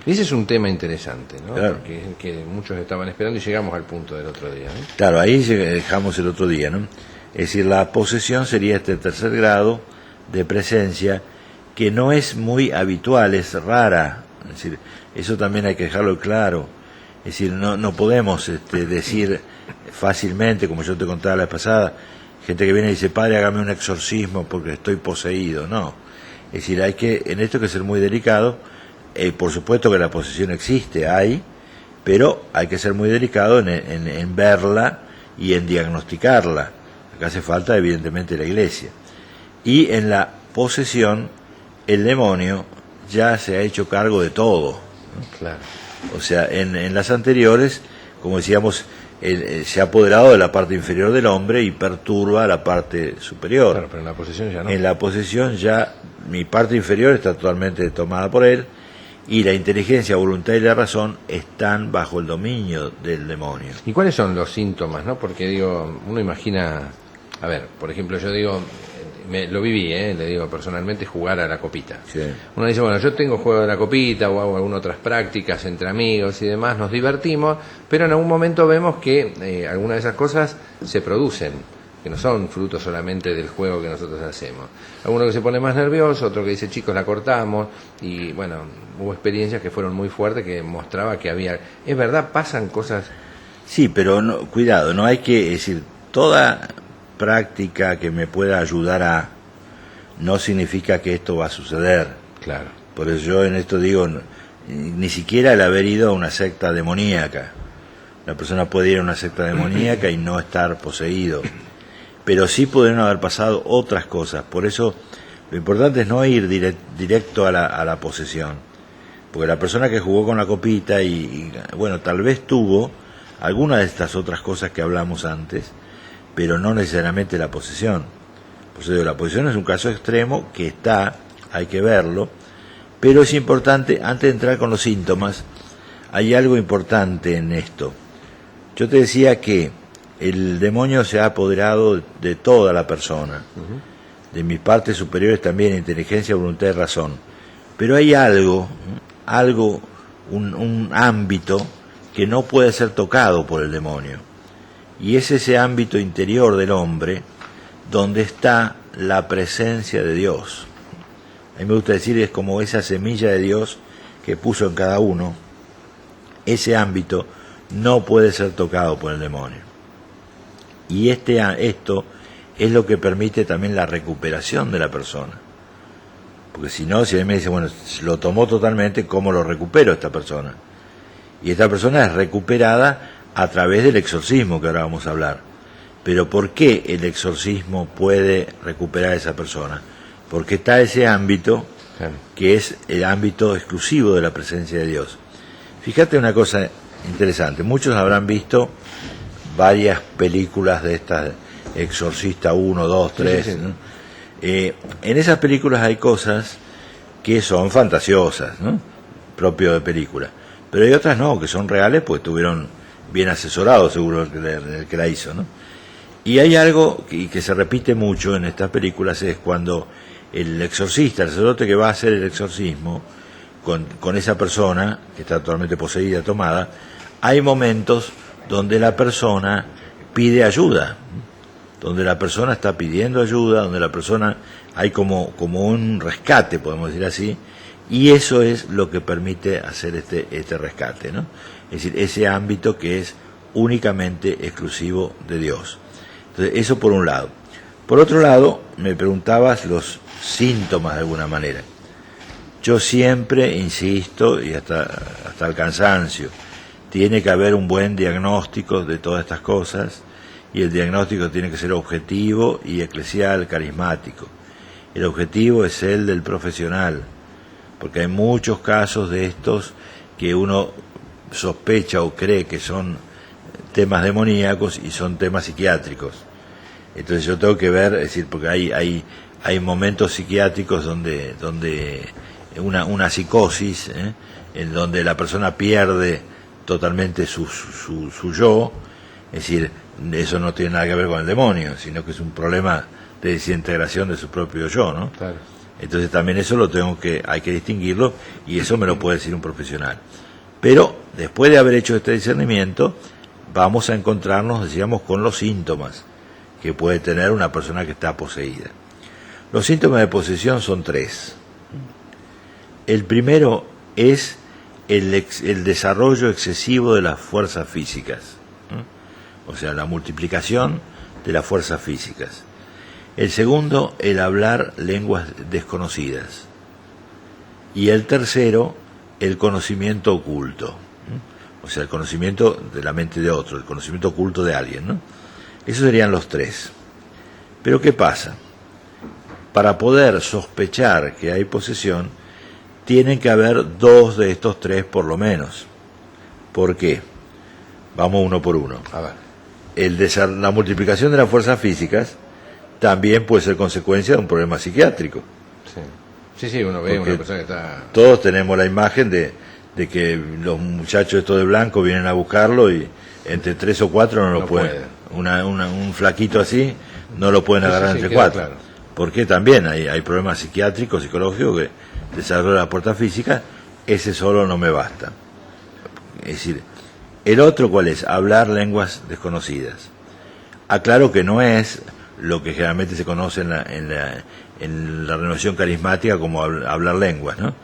Ese es un tema interesante, ¿no? Claro. Porque que muchos estaban esperando y llegamos al punto del otro día, ¿no? Claro, ahí dejamos el otro día, ¿no? Es decir, la posesión sería este tercer grado de presencia, que no es muy habitual, es rara. Es decir, eso también hay que dejarlo claro. Es decir, no podemos decir fácilmente, como yo te contaba la vez pasada, gente que viene y dice, padre, hágame un exorcismo porque estoy poseído. No. Es decir, en esto hay que ser muy delicado. Por supuesto que la posesión existe, pero hay que ser muy delicado en verla y en diagnosticarla. Acá hace falta, evidentemente, la iglesia. Y en la posesión, el demonio ya se ha hecho cargo de todo, ¿no? Claro. O sea, en las anteriores, como decíamos, se ha apoderado de la parte inferior del hombre y perturba la parte superior. Claro, pero en la posesión ya no. En la posesión ya mi parte inferior está totalmente tomada por él, y la inteligencia, voluntad y la razón están bajo el dominio del demonio. ¿Y cuáles son los síntomas, no? Porque digo, uno imagina, a ver, por ejemplo, yo digo, lo viví, le digo personalmente, jugar a la copita. Sí. Uno dice, bueno, yo tengo juego de la copita o hago algunas otras prácticas entre amigos y demás, nos divertimos, pero en algún momento vemos que algunas de esas cosas se producen, que no son fruto solamente del juego que nosotros hacemos. Alguno que se pone más nervioso, otro que dice, chicos, la cortamos, y bueno, hubo experiencias que fueron muy fuertes que mostraba que había... Es verdad, pasan cosas... Sí, pero cuidado, no hay que decir, toda práctica que me pueda ayudar no significa que esto va a suceder. Claro. Por eso yo en esto digo, ni siquiera el haber ido a una secta demoníaca. La persona puede ir a una secta demoníaca y no estar poseído, pero sí pueden haber pasado otras cosas. Por eso lo importante es no ir directo a la posesión, porque la persona que jugó con la copita y bueno, tal vez tuvo alguna de estas otras cosas que hablamos antes, pero no necesariamente la posesión. Por eso digo, la posesión es un caso extremo que hay que verlo, pero es importante, antes de entrar con los síntomas, hay algo importante en esto. Yo te decía que el demonio se ha apoderado de toda la persona, de mis partes superiores también, inteligencia, voluntad y razón. Pero hay algo, un ámbito que no puede ser tocado por el demonio. Y es ese ámbito interior del hombre donde está la presencia de Dios. A mí me gusta decir, es como esa semilla de Dios que puso en cada uno. Ese ámbito no puede ser tocado por el demonio. Y esto es lo que permite también la recuperación de la persona. Porque si no, si a mí me dice, bueno, lo tomó totalmente, ¿cómo lo recupero esta persona? Y esta persona es recuperada a través del exorcismo, que ahora vamos a hablar. Pero ¿por qué el exorcismo puede recuperar a esa persona? Porque está ese ámbito, que es el ámbito exclusivo de la presencia de Dios. Fíjate una cosa interesante, muchos habrán visto varias películas de estas, Exorcista 1, 2, 3, sí. ¿no? En esas películas hay cosas que son fantasiosas, ¿no? Propio de película, pero hay otras no, que son reales, pues estuvieron bien asesorados seguro el que la hizo, ¿no? Y hay algo que se repite mucho en estas películas, es cuando el exorcista, el sacerdote que va a hacer el exorcismo con esa persona que está totalmente poseída, tomada, hay momentos donde la persona pide ayuda, donde la persona está pidiendo ayuda, donde la persona hay como un rescate, podemos decir así, y eso es lo que permite hacer este rescate, ¿no? Es decir, ese ámbito que es únicamente exclusivo de Dios. Entonces, eso por un lado. Por otro lado, me preguntabas los síntomas de alguna manera. Yo siempre insisto, y hasta el cansancio, tiene que haber un buen diagnóstico de todas estas cosas, y el diagnóstico tiene que ser objetivo y eclesial, carismático. El objetivo es el del profesional, porque hay muchos casos de estos que uno sospecha o cree que son temas demoníacos y son temas psiquiátricos. Entonces yo tengo que ver, es decir, porque hay momentos psiquiátricos donde una psicosis, en donde la persona pierde totalmente su yo, es decir, eso no tiene nada que ver con el demonio, sino que es un problema de desintegración de su propio yo, ¿no? Claro. Entonces también eso hay que distinguirlo, y eso me lo puede decir un profesional. Pero después de haber hecho este discernimiento, vamos a encontrarnos, decíamos, con los síntomas que puede tener una persona que está poseída. Los síntomas de posesión son 3. El primero es el desarrollo excesivo de las fuerzas físicas, o sea, la multiplicación de las fuerzas físicas. El segundo, el hablar lenguas desconocidas. Y el tercero, el conocimiento oculto, o sea, el conocimiento de la mente de otro, el conocimiento oculto de alguien, ¿no? Esos serían los 3. Pero ¿qué pasa? Para poder sospechar que hay posesión, tienen que haber 2 de estos 3 por lo menos. ¿Por qué? Vamos uno por uno. A ver. La multiplicación de las fuerzas físicas también puede ser consecuencia de un problema psiquiátrico. Sí, uno ve porque una persona que está... Todos tenemos la imagen de que los muchachos estos de blanco vienen a buscarlo y entre 3 o 4 no lo pueden. Un flaquito así no lo pueden agarrar entre 4. Claro. Porque también hay problemas psiquiátricos, psicológicos que desarrollan la puerta física. Ese solo no me basta. Es decir, el otro, ¿cuál es? Hablar lenguas desconocidas. Aclaro que no es lo que generalmente se conoce en la renovación carismática como hablar lenguas, ¿no?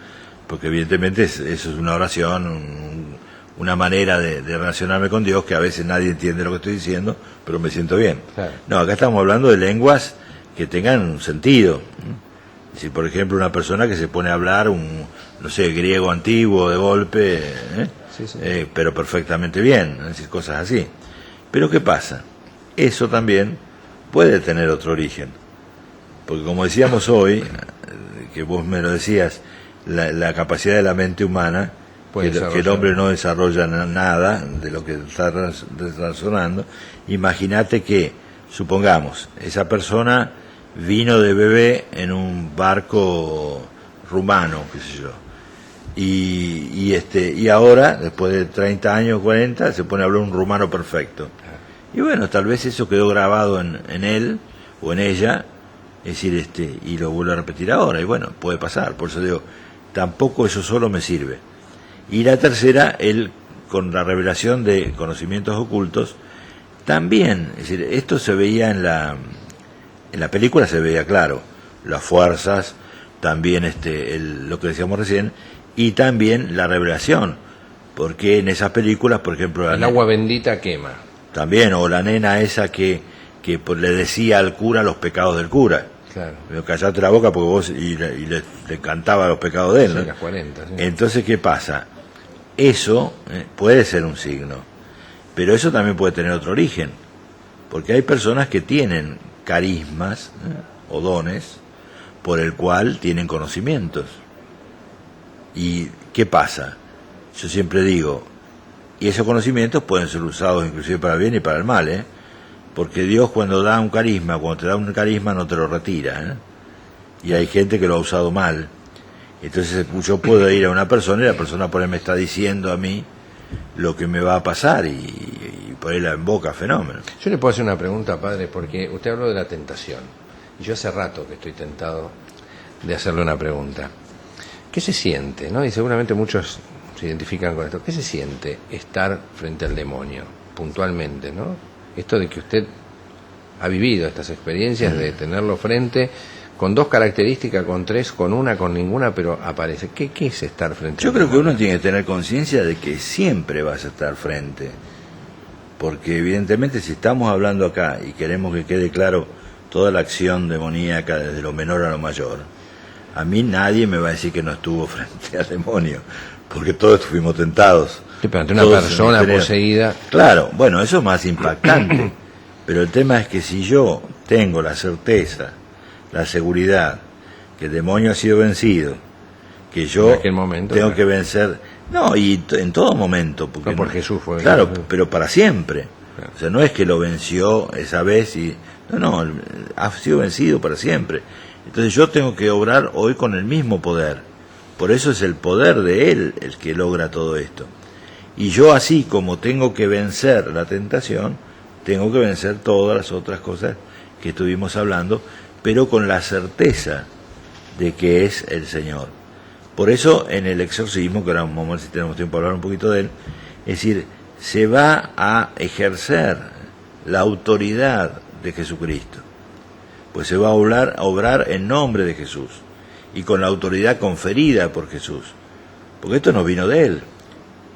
Porque evidentemente eso es una oración, una manera de relacionarme con Dios que a veces nadie entiende lo que estoy diciendo, pero me siento bien. Claro. No, acá estamos hablando de lenguas que tengan un sentido. Si, por ejemplo, una persona que se pone a hablar griego antiguo de golpe, pero perfectamente bien, es decir, cosas así. Pero ¿qué pasa? Eso también puede tener otro origen. Porque como decíamos hoy, que vos me lo decías, la capacidad de la mente humana, que el hombre no desarrolla nada de lo que está razonando. Imagínate que, supongamos, esa persona vino de bebé en un barco rumano, qué sé yo, y ahora, después de 30 años, 40, se pone a hablar un rumano perfecto. Y bueno, tal vez eso quedó grabado en él o en ella, es decir, y lo vuelvo a repetir ahora, y bueno, puede pasar. Por eso digo, tampoco eso solo me sirve. Y la tercera, él con la revelación de conocimientos ocultos, también, es decir, esto se veía en la película, se veía claro, las fuerzas, también lo que decíamos recién, y también la revelación, porque en esas películas, por ejemplo... El agua bendita quema. También, o la nena esa que le decía al cura los pecados del cura. Claro. Pero callate la boca porque vos... Y le cantaba los pecados de él, ¿no? Sí, las 40, sí. Entonces, ¿qué pasa? Eso puede ser un signo, pero eso también puede tener otro origen, porque hay personas que tienen carismas o dones por el cual tienen conocimientos. ¿Y qué pasa? Yo siempre digo, y esos conocimientos pueden ser usados inclusive para el bien y para el mal, porque Dios cuando da un carisma, cuando te da un carisma no te lo retira, y hay gente que lo ha usado mal. Entonces yo puedo ir a una persona y la persona por ahí me está diciendo a mí lo que me va a pasar y por ahí la invoca fenómeno. Yo le puedo hacer una pregunta, padre, porque usted habló de la tentación. Y yo hace rato que estoy tentado de hacerle una pregunta. ¿Qué se siente, no? Y seguramente muchos se identifican con esto. ¿Qué se siente estar frente al demonio, puntualmente, no? Esto de que usted ha vivido estas experiencias de tenerlo frente... con dos características, con tres, con una, con ninguna, pero aparece. ¿Qué es estar frente? Yo creo que uno tiene que tener conciencia de que siempre vas a estar frente, porque evidentemente si estamos hablando acá y queremos que quede claro toda la acción demoníaca desde lo menor a lo mayor, a mí nadie me va a decir que no estuvo frente al demonio, porque todos fuimos tentados. Sí, pero ante una persona poseída. Claro, bueno, eso es más impactante, pero el tema es que si yo tengo la certeza, la seguridad, que el demonio ha sido vencido, que yo en aquel momento, tengo que vencer, no, y en todo momento, porque no por Jesús fue. Claro, pero para siempre. Claro. O sea, no es que lo venció esa vez y no, ha sido vencido para siempre. Entonces yo tengo que obrar hoy con el mismo poder. Por eso es el poder de él el que logra todo esto. Y yo así como tengo que vencer la tentación, tengo que vencer todas las otras cosas que estuvimos hablando, pero con la certeza de que es el Señor. Por eso en el exorcismo, que ahora vamos a ver si tenemos tiempo para hablar un poquito de él, es decir, se va a ejercer la autoridad de Jesucristo, pues se va a obrar en nombre de Jesús y con la autoridad conferida por Jesús, porque esto no vino de él.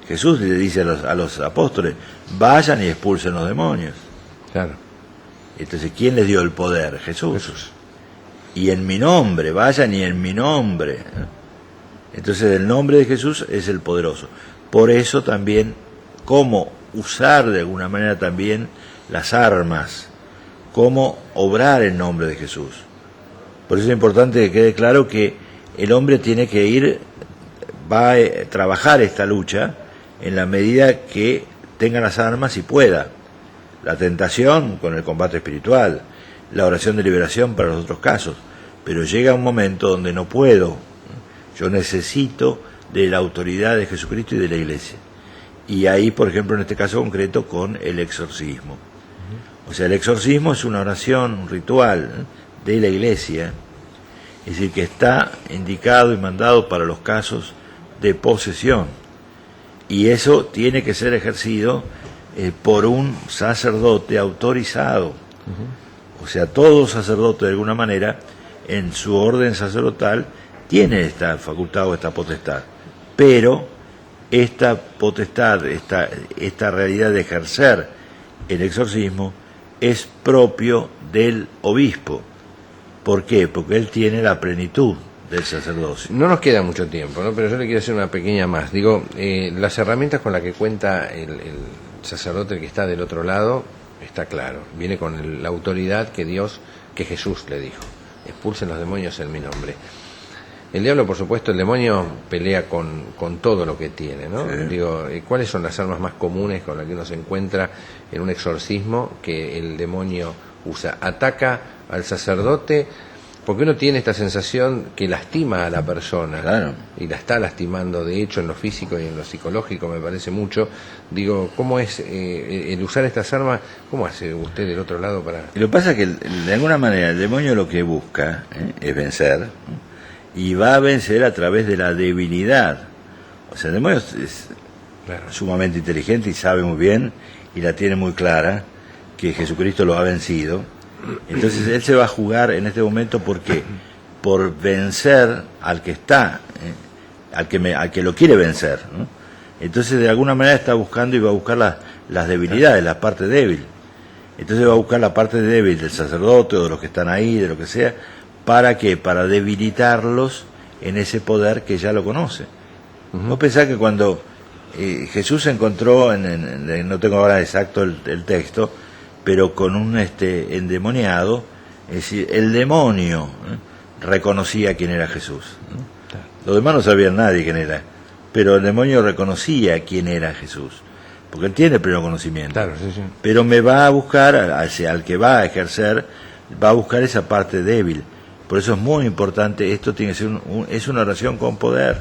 Jesús le dice a los apóstoles, vayan y expulsen los demonios. Claro. Entonces, ¿quién les dio el poder? Jesús. Y en mi nombre, vayan y en mi nombre. Entonces el nombre de Jesús es el poderoso. Por eso también, cómo usar de alguna manera también las armas, cómo obrar en nombre de Jesús. Por eso es importante que quede claro que el hombre tiene que va a trabajar esta lucha en la medida que tenga las armas y pueda. La tentación con el combate espiritual, la oración de liberación para los otros casos, pero llega un momento donde no puedo, yo necesito de la autoridad de Jesucristo y de la Iglesia, y ahí por ejemplo en este caso concreto con el exorcismo. O sea, el exorcismo es una oración, un ritual de la Iglesia, es decir, que está indicado y mandado para los casos de posesión, y eso tiene que ser ejercido por un sacerdote autorizado. O sea, todo sacerdote de alguna manera, en su orden sacerdotal, tiene esta facultad o esta potestad. Pero esta potestad, esta realidad de ejercer el exorcismo, es propio del obispo. ¿Por qué? Porque él tiene la plenitud del sacerdocio. No nos queda mucho tiempo, ¿no? Pero yo le quiero hacer una pequeña más. Digo, las herramientas con las que cuenta el sacerdote que está del otro lado, está claro, viene con la autoridad que Jesús le dijo, expulsen los demonios en mi nombre. El diablo, por supuesto, el demonio pelea con todo lo que tiene, ¿no? Sí. Digo, ¿cuáles son las armas más comunes con las que uno se encuentra en un exorcismo que el demonio usa? Ataca al sacerdote porque uno tiene esta sensación que lastima a la persona, Claro. Y la está lastimando, de hecho, en lo físico y en lo psicológico, me parece mucho. Digo, ¿cómo es el usar estas armas? ¿Cómo hace usted del otro lado para...? Lo que pasa es que de alguna manera el demonio lo que busca es vencer, y va a vencer a través de la debilidad O sea, el demonio es Claro. sumamente inteligente y sabe muy bien y la tiene muy clara que Jesucristo lo ha vencido. Entonces él se va a jugar en este momento porque por vencer al que está, al que lo quiere vencer, ¿no? Entonces de alguna manera está buscando y va a buscar las debilidades, la parte débil. Entonces va a buscar la parte débil del sacerdote o de los que están ahí, de lo que sea. ¿Para qué? Para debilitarlos en ese poder que ya lo conoce. Vos pensás que cuando Jesús se encontró, no tengo ahora exacto el texto, pero con un endemoniado, es decir, el demonio reconocía quién era Jesús. Los demás no sabían nadie quién era, pero el demonio reconocía quién era Jesús, porque él tiene pleno conocimiento. Claro, sí, sí. Pero me va a buscar, al que va a ejercer, va a buscar esa parte débil. Por eso es muy importante, esto tiene que ser es una oración con poder.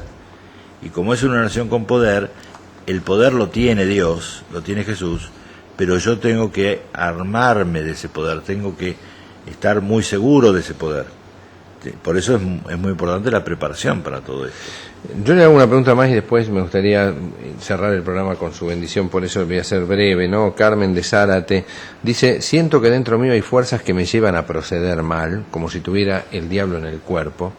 Y como es una oración con poder, el poder lo tiene Dios, lo tiene Jesús, pero yo tengo que armarme de ese poder, tengo que estar muy seguro de ese poder. Por eso es muy importante la preparación para todo esto. Yo le hago una pregunta más y después me gustaría cerrar el programa con su bendición, por eso voy a ser breve, ¿no? Carmen de Zárate dice: siento que dentro mío hay fuerzas que me llevan a proceder mal, como si tuviera el diablo en el cuerpo.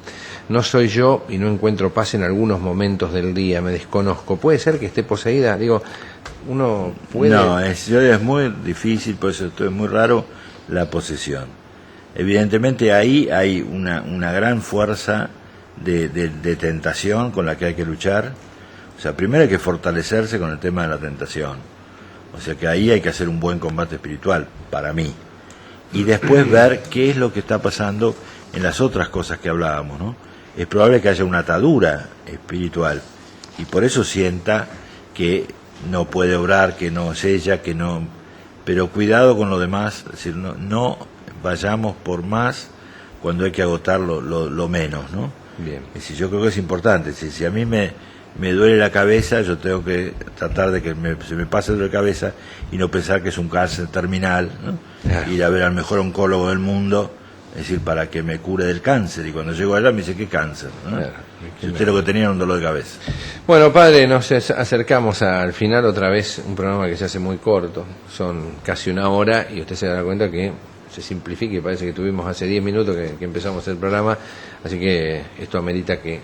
No soy yo y no encuentro paz en algunos momentos del día, me desconozco. ¿Puede ser que esté poseída? Digo, uno puede... No, es muy difícil, por eso esto es muy raro, la posesión. Evidentemente ahí hay una gran fuerza de tentación con la que hay que luchar. O sea, primero hay que fortalecerse con el tema de la tentación. O sea que ahí hay que hacer un buen combate espiritual, para mí. Y después ver qué es lo que está pasando en las otras cosas que hablábamos, ¿no? Es probable que haya una atadura espiritual y por eso sienta que no puede obrar, que no es ella, que no... Pero cuidado con lo demás, es decir, no vayamos por más cuando hay que agotar lo menos, ¿no? Bien. Es decir, yo creo que es importante. Si a mí me duele la cabeza, yo tengo que tratar de que se me pase de la cabeza y no pensar que es un cáncer terminal, ¿no? Claro. Ir a ver al mejor oncólogo del mundo, es decir, para que me cure del cáncer. Y cuando llego allá me dice, ¿qué cáncer? ¿no? Claro. Usted lo que tenía era un dolor de cabeza. Bueno, padre, nos acercamos al final otra vez, un programa que se hace muy corto, son casi una hora y usted se dará cuenta que se simplifica y parece que tuvimos hace 10 minutos que empezamos el programa, así que esto amerita que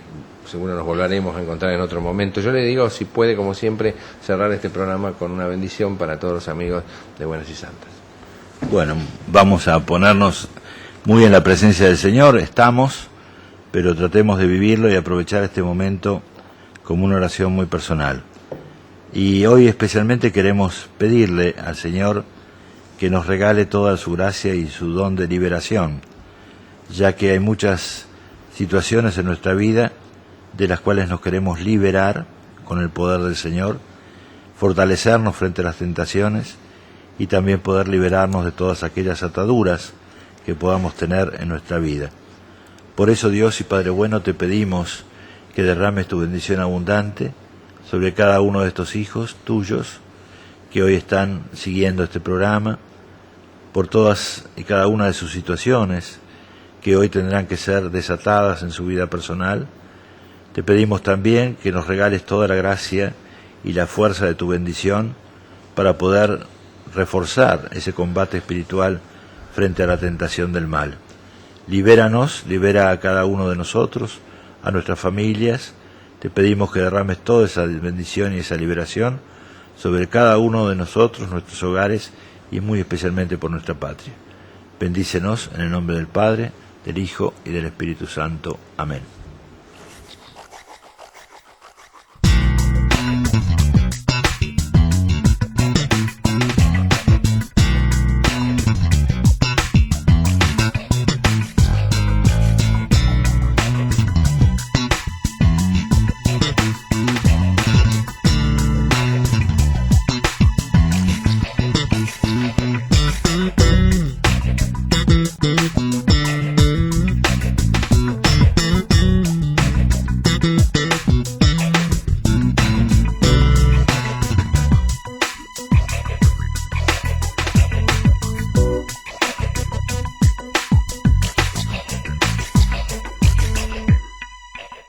seguro nos volveremos a encontrar en otro momento. Yo le digo, si puede, como siempre, cerrar este programa con una bendición para todos los amigos de Buenas y Santas. Bueno, vamos a ponernos muy en la presencia del Señor, estamos, pero tratemos de vivirlo y aprovechar este momento como una oración muy personal. Y hoy especialmente queremos pedirle al Señor que nos regale toda su gracia y su don de liberación, ya que hay muchas situaciones en nuestra vida de las cuales nos queremos liberar con el poder del Señor, fortalecernos frente a las tentaciones y también poder liberarnos de todas aquellas ataduras que podamos tener en nuestra vida. Por eso, Dios y Padre bueno, te pedimos que derrames tu bendición abundante sobre cada uno de estos hijos tuyos que hoy están siguiendo este programa, por todas y cada una de sus situaciones que hoy tendrán que ser desatadas en su vida personal. Te pedimos también que nos regales toda la gracia y la fuerza de tu bendición para poder reforzar ese combate espiritual frente a la tentación del mal. Libéranos, libera a cada uno de nosotros, a nuestras familias. Te pedimos que derrames toda esa bendición y esa liberación sobre cada uno de nosotros, nuestros hogares y muy especialmente por nuestra patria. Bendícenos en el nombre del Padre, del Hijo y del Espíritu Santo. Amén.